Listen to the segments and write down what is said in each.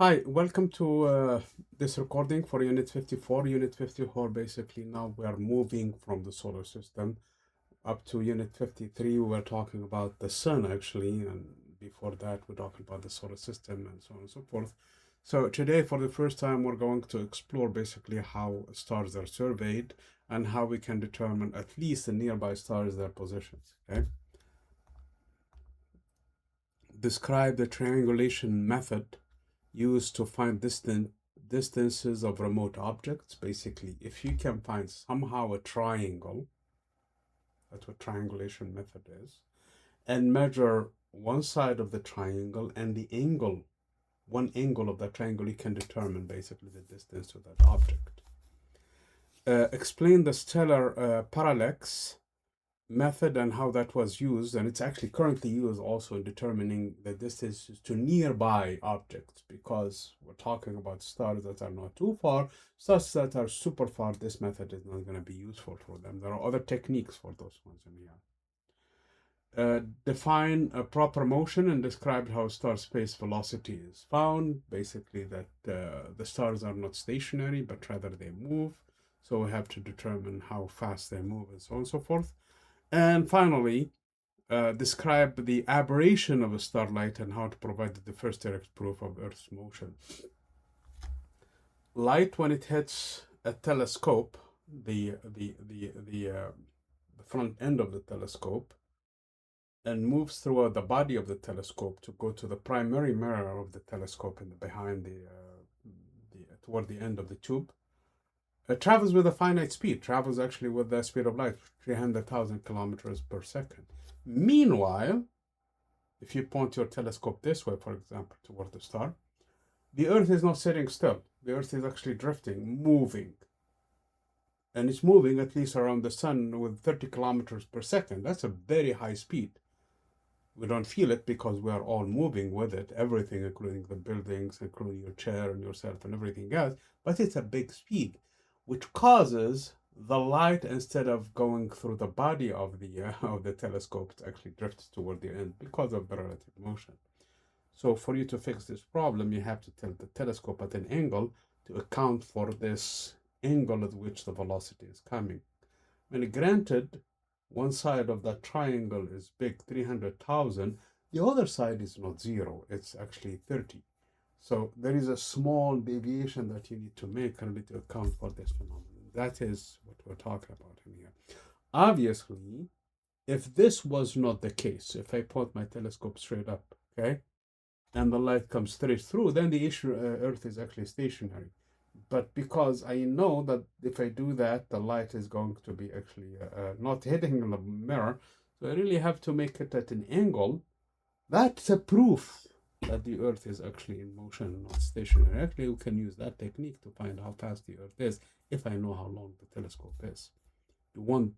Hi, welcome to this recording for Unit 54. Unit 54, basically, now we are moving from the solar system up to Unit 53. We were talking about the sun, actually, and before that, we're talking about the solar system and so on and so forth. So today, for the first time, we're going to explore basically how stars are surveyed and how we can determine at least the nearby stars, their positions, okay? Describe the triangulation method used to find distances of remote objects. Basically, if you can find somehow a triangle, that's what triangulation method is, and measure one side of the triangle and the angle, one angle of that triangle, you can determine basically the distance to that object. Explain the stellar parallax method and how that was used, and it's actually currently used also in determining the distances to nearby objects, because we're talking about stars that are not too far. Stars that are super far, this method is not going to be useful for them. There are other techniques for those ones in here. Define a proper motion and describe how star space velocity is found. Basically, that the stars are not stationary, but rather they move. So we have to determine how fast they move and so on and so forth. And finally, describe the aberration of a starlight and how to provide the first direct proof of Earth's motion. Light, when it hits a telescope, the front end of the telescope, and moves throughout the body of the telescope to go to the primary mirror of the telescope and behind toward the end of the tube. It travels with a finite speed, travels actually with the speed of light, 300,000 kilometers per second. Meanwhile, if you point your telescope this way, for example, toward the star, the Earth is not sitting still. The Earth is actually drifting, moving. And it's moving at least around the sun with 30 kilometers per second. That's a very high speed. We don't feel it because we are all moving with it, everything, including the buildings, including your chair and yourself and everything else. But it's a big speed, which causes the light, instead of going through the body of the telescope, it actually drifts toward the end because of the relative motion. So for you to fix this problem, you have to tilt the telescope at an angle to account for this angle at which the velocity is coming. And granted, one side of that triangle is big, 300,000. The other side is not zero, it's actually 30. So there is a small deviation that you need to make really to account for this phenomenon. That is what we're talking about in here. Obviously, if this was not the case, if I point my telescope straight up, okay, and the light comes straight through, then the Earth is actually stationary. But because I know that if I do that, the light is going to be actually not hitting the mirror, so I really have to make it at an angle. That's a proof that the Earth is actually in motion, not stationary. Actually, we can use that technique to find how fast the Earth is if I know how long the telescope is. You won't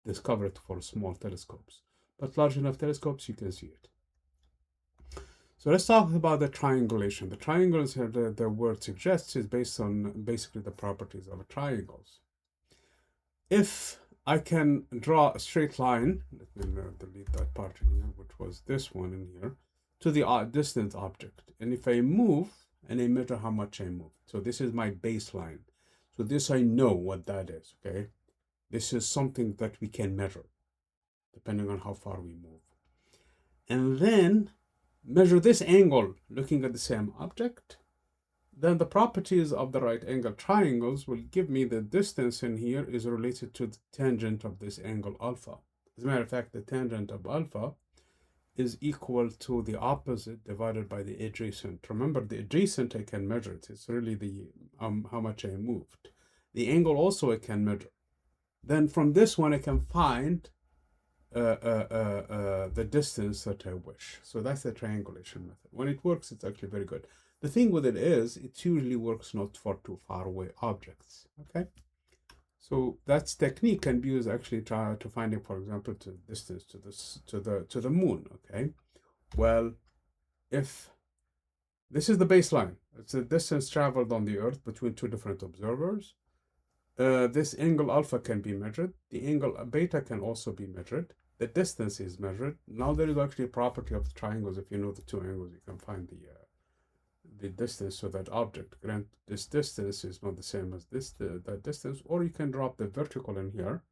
discover it for small telescopes, but large enough telescopes, you can see it. So let's talk about the triangulation. The triangles, the word suggests, is based on basically the properties of triangles. If I can draw a straight line, let me delete that part in here, which was this one in here, to the distant object. And if I move and I measure how much I move. So this is my baseline. So this I know what that is, okay? This is something that we can measure, depending on how far we move. And then measure this angle looking at the same object, then the properties of the right angle triangles will give me the distance in here is related to the tangent of this angle alpha. As a matter of fact, the tangent of alpha is equal to the opposite divided by the adjacent. Remember, the adjacent I can measure it. It's really the how much I moved. The angle also I can measure. Then from this one I can find the distance that I wish. So that's the triangulation method. When it works, it's actually very good. The thing with it is, it usually works not for too far away objects. Okay, so that's technique can be used actually to finding, for example, to distance to the moon. Okay, well, if this is the baseline, it's the distance traveled on the Earth between two different observers. This angle alpha can be measured. The angle beta can also be measured. The distance is measured. Now there is actually a property of the triangles. If you know the two angles, you can find the distance to that object. Grant this distance is not the same as that distance, or you can drop the vertical in here.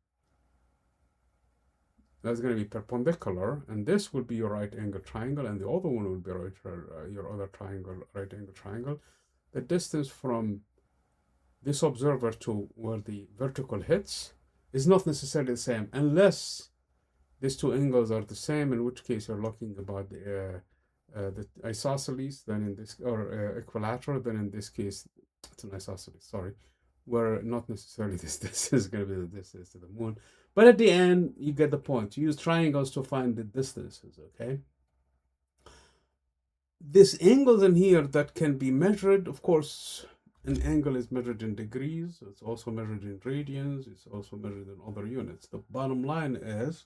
That's going to be perpendicular, and this will be your right angle triangle, and the other one will be your other triangle, right angle triangle. The distance from this observer to where the vertical hits is not necessarily the same, unless these two angles are the same, in which case you're looking about the isosceles, then in this, or equilateral, then in this case, it's an isosceles, sorry, where not necessarily this is going to be the distance to the moon. But at the end, you get the point. You use triangles to find the distances, okay? This angles in here that can be measured, of course, an angle is measured in degrees. It's also measured in radians. It's also measured in other units. The bottom line is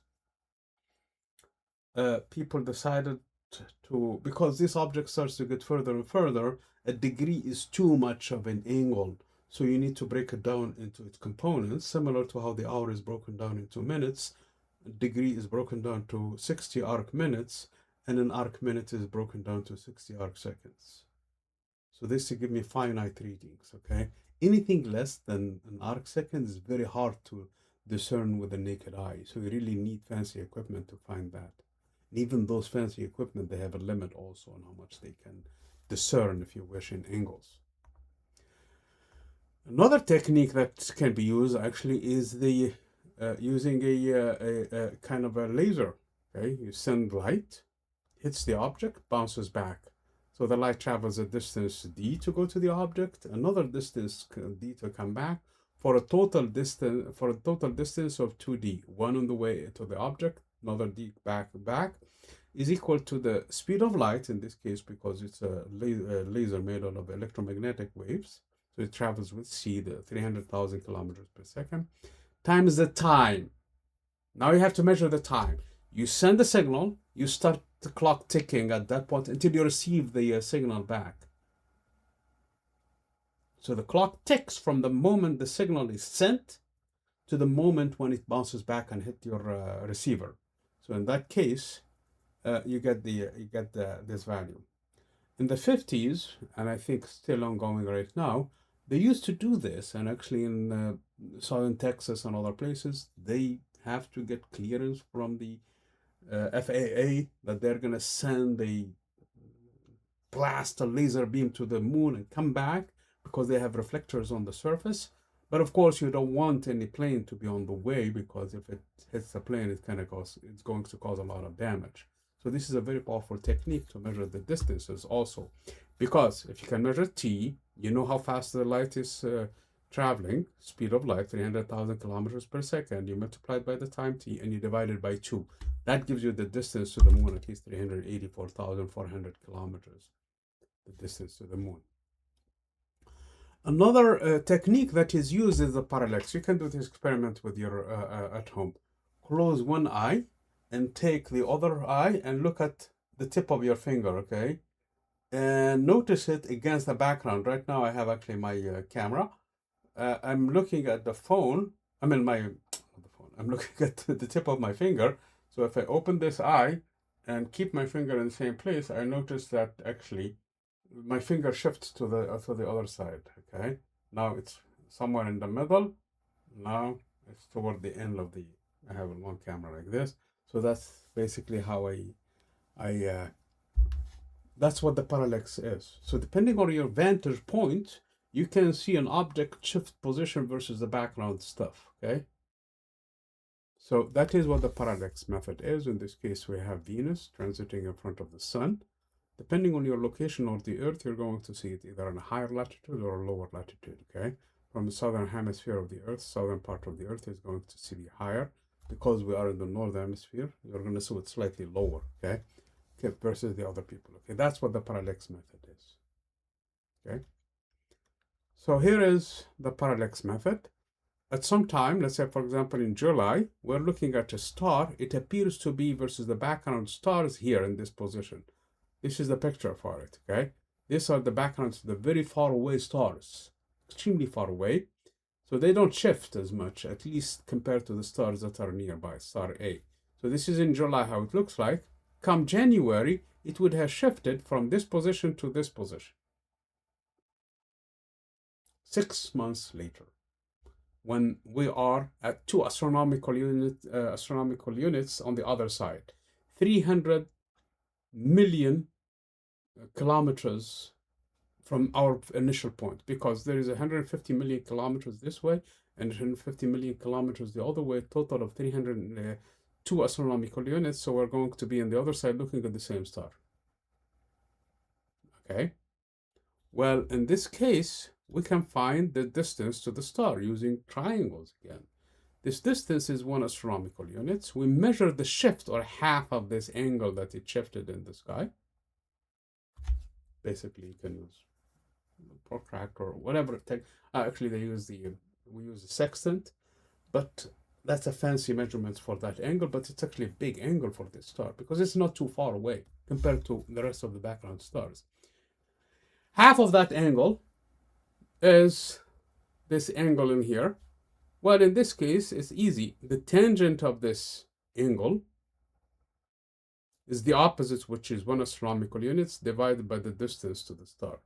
people decided to, because this object starts to get further and further, a degree is too much of an angle. So you need to break it down into its components, similar to how the hour is broken down into minutes. A degree is broken down to 60 arc minutes, and an arc minute is broken down to 60 arc seconds. So this to give me finite readings, okay? Anything less than an arc second is very hard to discern with the naked eye. So you really need fancy equipment to find that. And even those fancy equipment, they have a limit also on how much they can discern, if you wish, in angles. Another technique that can be used actually is the using a kind of a laser. Okay, you send light, hits the object, bounces back. So the light travels a distance d to go to the object, another distance d to come back, for a total distance of 2d. One on the way to the object, another d back, is equal to the speed of light, in this case because it's a laser made out of electromagnetic waves. So it travels with c, the 300,000 kilometers per second, times the time. Now you have to measure the time. You send the signal, you start the clock ticking at that point until you receive the signal back. So the clock ticks from the moment the signal is sent to the moment when it bounces back and hit your receiver. So in that case, you get this value. In the 50s, and I think still ongoing right now, they used to do this, and actually in southern Texas and other places, they have to get clearance from the FAA that they're going to send a blast a laser beam to the moon and come back, because they have reflectors on the surface. But of course, you don't want any plane to be on the way, because if it hits the plane, it's going to cause a lot of damage. So this is a very powerful technique to measure the distances also, because if you can measure t, you know how fast the light is traveling, speed of light, 300,000 kilometers per second. You multiply it by the time t, and you divide it by 2. That gives you the distance to the moon, at least 384,400 kilometers, the distance to the moon. Another technique that is used is the parallax. You can do this experiment with your at home. Close one eye and take the other eye and look at the tip of your finger, okay? And notice it against the background. Right now I have actually my camera. I'm looking at the phone. I'm looking at the tip of my finger. So if I open this eye and keep my finger in the same place, I notice that actually my finger shifts to the other side, okay? Now it's somewhere in the middle. Now it's toward the end of the, I have a long camera like this. So that's basically how that's what the parallax is. So depending on your vantage point, you can see an object shift position versus the background stuff, okay? So that is what the parallax method is. In this case, we have Venus transiting in front of the sun. Depending on your location on the Earth, you're going to see it either on a higher latitude or a lower latitude, okay? From the southern hemisphere of the Earth, southern part of the Earth is going to see higher. Because we are in the northern hemisphere, you're going to see it slightly lower, okay? Versus the other people, okay? That's what the parallax method is, okay? So here is the parallax method. At some time, let's say, for example, in July, we're looking at a star. It appears to be versus the background stars here in this position. This is the picture for it, okay? These are the backgrounds of the very far away stars, extremely far away. So they don't shift as much, at least compared to the stars that are nearby, star A. So this is in July how it looks like. Come January, it would have shifted from this position to this position. 6 months later, when we are at 2 astronomical units on the other side, 300 million kilometers from our initial point, because there is 150 million kilometers this way and 150 million kilometers the other way, total of 302 astronomical units. So we're going to be on the other side looking at the same star. Okay. Well, in this case, we can find the distance to the star using triangles again. This distance is 1 astronomical units. We measure the shift, or half of this angle that it shifted in the sky. Basically, you can use protractor or whatever. Actually, we use a sextant, but that's a fancy measurement for that angle. But it's actually a big angle for this star because it's not too far away compared to the rest of the background stars. Half of that angle is this angle in here. Well, in this case, it's easy. The tangent of this angle is the opposite, which is 1 astronomical units divided by the distance to the star.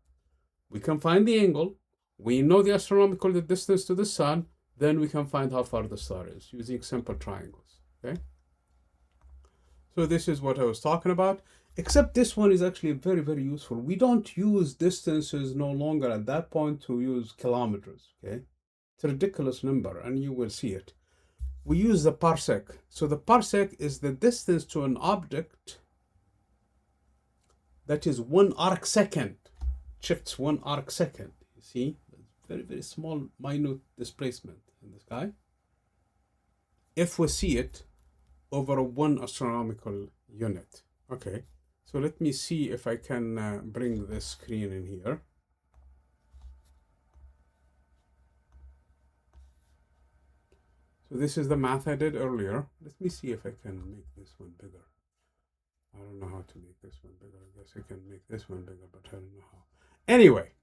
We can find the angle. We know the astronomical distance to the sun. Then we can find how far the star is using simple triangles. Okay. So this is what I was talking about. Except this one is actually very, very useful. We don't use distances no longer at that point to use kilometers. Okay. It's a ridiculous number, and you will see it. We use the parsec. So the parsec is the distance to an object that is 1 arc second. Shifts 1 arc second. You see, very, very small, minute displacement in the sky. If we see it over 1 astronomical unit. Okay, so let me see if I can bring this screen in here. So this is the math I did earlier. Let me see if I can make this one bigger. I don't know how to make this one bigger. I guess I can make this one bigger, but I don't know how. Anyway,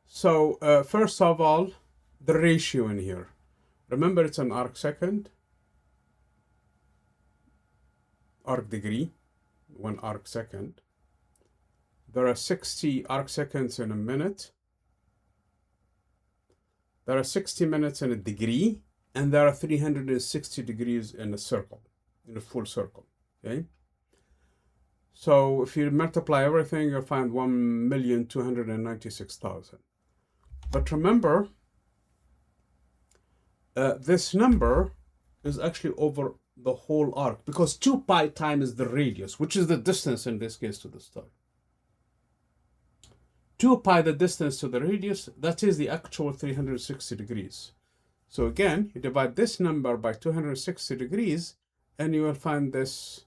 so first of all, the ratio in here. Remember, it's an arc second, arc degree, 1 arc second. There are 60 arc seconds in a minute. There are 60 minutes in a degree, and there are 360 degrees in a circle, in a full circle. Okay. So if you multiply everything, you'll find 1,296,000. But remember, this number is actually over the whole arc, because 2 pi times the radius, which is the distance in this case to the star. 2 pi, the distance to the radius, that is the actual 360 degrees. So again, you divide this number by 260 degrees, and you will find this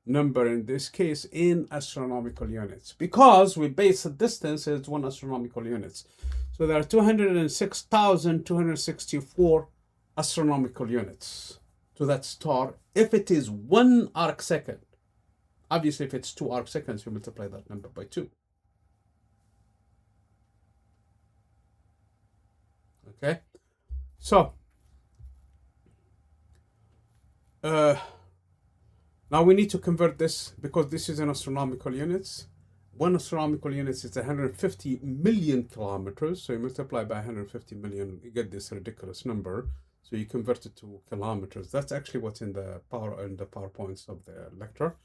number in this case in astronomical units, because we base the distance as 1 astronomical units. So there are 206,264 astronomical units to that star if it is 1 arc second. Obviously, if it's 2 arc seconds, you multiply that number by 2. Okay, so now we need to convert this, because this is in astronomical units. 1 astronomical units is 150 million kilometers. So you multiply by 150 million, you get this ridiculous number. So you convert it to kilometers. That's actually what's in the PowerPoints of the lecture.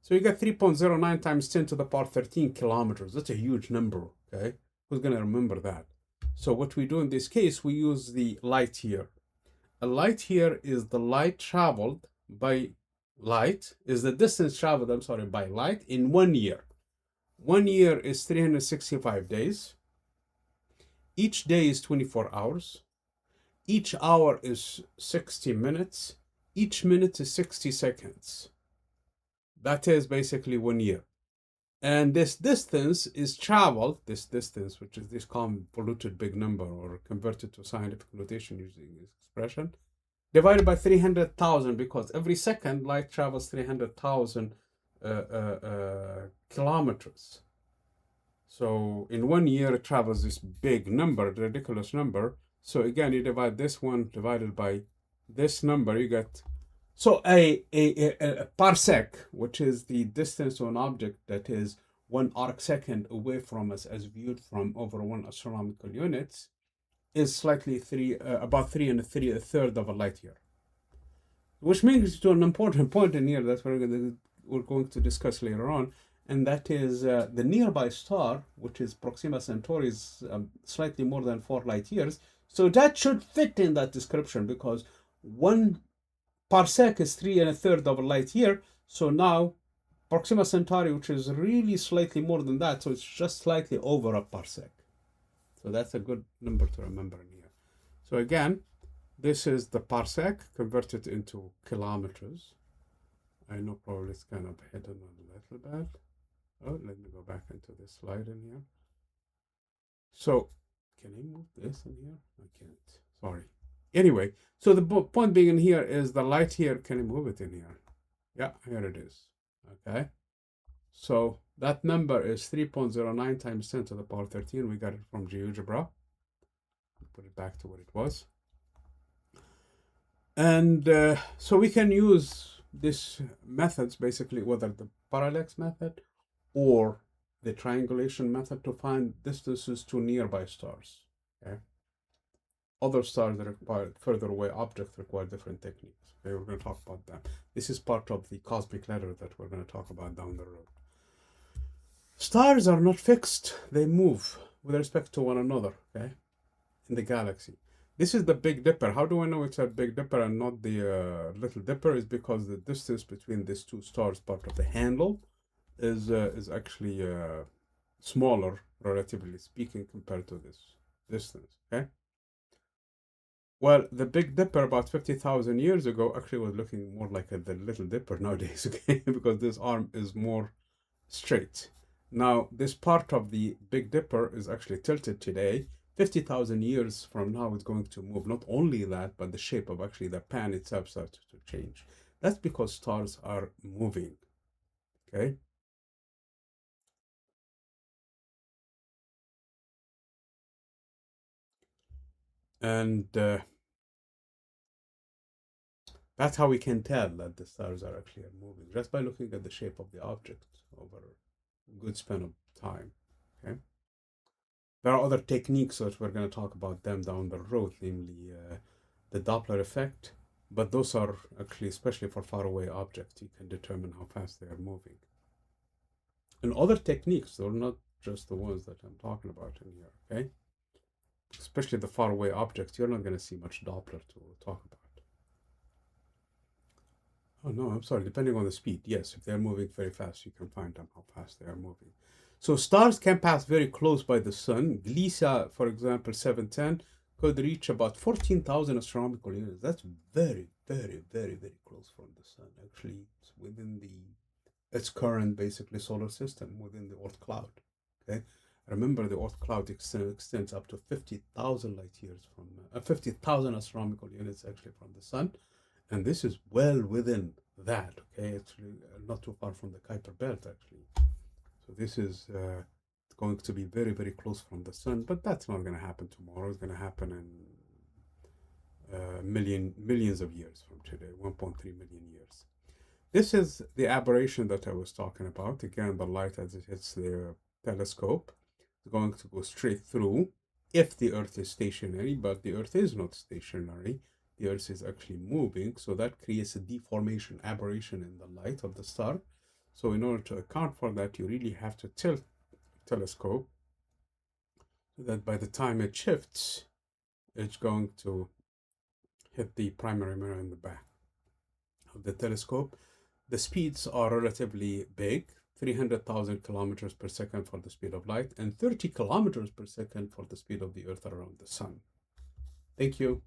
So you get 3.09 times 10 to the power 13 kilometers. That's a huge number. Okay, who's going to remember that? So what we do in this case, we use the light year. A light year is the light traveled by light, is the distance traveled, by light in 1 year. 1 year is 365 days. Each day is 24 hours. Each hour is 60 minutes. Each minute is 60 seconds. That is basically 1 year. And this distance is traveled, which is this convoluted big number, or converted to scientific notation using this expression, divided by 300,000, because every second light travels 300,000 kilometers. So in 1 year, it travels this big number, ridiculous number. So again, you divide this one divided by this number, you get, so a parsec, which is the distance to an object that is 1 arc second away from us as viewed from over 1 astronomical units is slightly about 3 and a third of a light year. Which brings to an important point in here that we're going to discuss later on, and that is the nearby star, which is Proxima Centauri, is slightly more than 4 light years. So that should fit in that description, because 1 parsec is 3 and a third of a light year. So now Proxima Centauri, which is really slightly more than that, so it's just slightly over a parsec. So that's a good number to remember in here. So again, this is the parsec converted into kilometers. I know probably it's kind of hidden a little bit. Oh, let me go back into this slide in here. So, can I move this in here? I can't. Sorry. Anyway, so the point being in here is the light here. Can I move it in here? Yeah, here it is. Okay. So that number is 3.09 times 10 to the power 13. We got it from GeoGebra. Put it back to what it was. And so we can use these methods, basically, whether the parallax method or the triangulation method, to find distances to nearby stars. Okay. Other stars that require further away objects require different techniques. Okay, we're going to talk about that. This is part of the cosmic ladder that we're going to talk about down the road. Stars are not fixed. They move with respect to one another, okay, in the galaxy. This is the Big Dipper. How do I know it's a Big Dipper and not the Little Dipper? Is because the distance between these two stars, part of the handle, is actually smaller, relatively speaking, compared to this distance, okay? Well, the Big Dipper about 50,000 years ago actually was looking more like the Little Dipper nowadays, okay? Because this arm is more straight. Now, this part of the Big Dipper is actually tilted today. 50,000 years from now, it's going to move. Not only that, but the shape of actually the pan itself starts to change. That's because stars are moving, okay? And that's how we can tell that the stars are actually moving, just by looking at the shape of the object over a good span of time, okay? There are other techniques that we're going to talk about them down the road, namely the Doppler effect, but those are actually, especially for faraway objects, you can determine how fast they are moving. And other techniques, they're not just the ones that I'm talking about in here, okay? Especially the faraway objects, you're not going to see much Doppler to talk about. Oh, no, I'm sorry, depending on the speed. Yes, if they're moving very fast, you can find them how fast they are moving. So stars can pass very close by the sun. Gliese, for example, 710, could reach about 14,000 astronomical units. That's very, very, very, very close from the sun. Actually, it's within its current, basically, solar system, within the Oort cloud. Okay, remember the Oort cloud extends up to 50,000 light years from 50,000 astronomical units actually from the sun. And this is well within that, okay? It's not too far from the Kuiper belt, actually. So this is going to be very, very close from the sun, but that's not going to happen tomorrow. It's going to happen in millions of years from today, 1.3 million years. This is the aberration that I was talking about. Again, the light as it hits the telescope is going to go straight through if the Earth is stationary, but the Earth is not stationary. The Earth is actually moving, so that creates a deformation, aberration in the light of the star. So in order to account for that, you really have to tilt the telescope so that by the time it shifts, it's going to hit the primary mirror in the back of the telescope. The speeds are relatively big, 300,000 kilometers per second for the speed of light and 30 kilometers per second for the speed of the Earth around the sun. Thank you.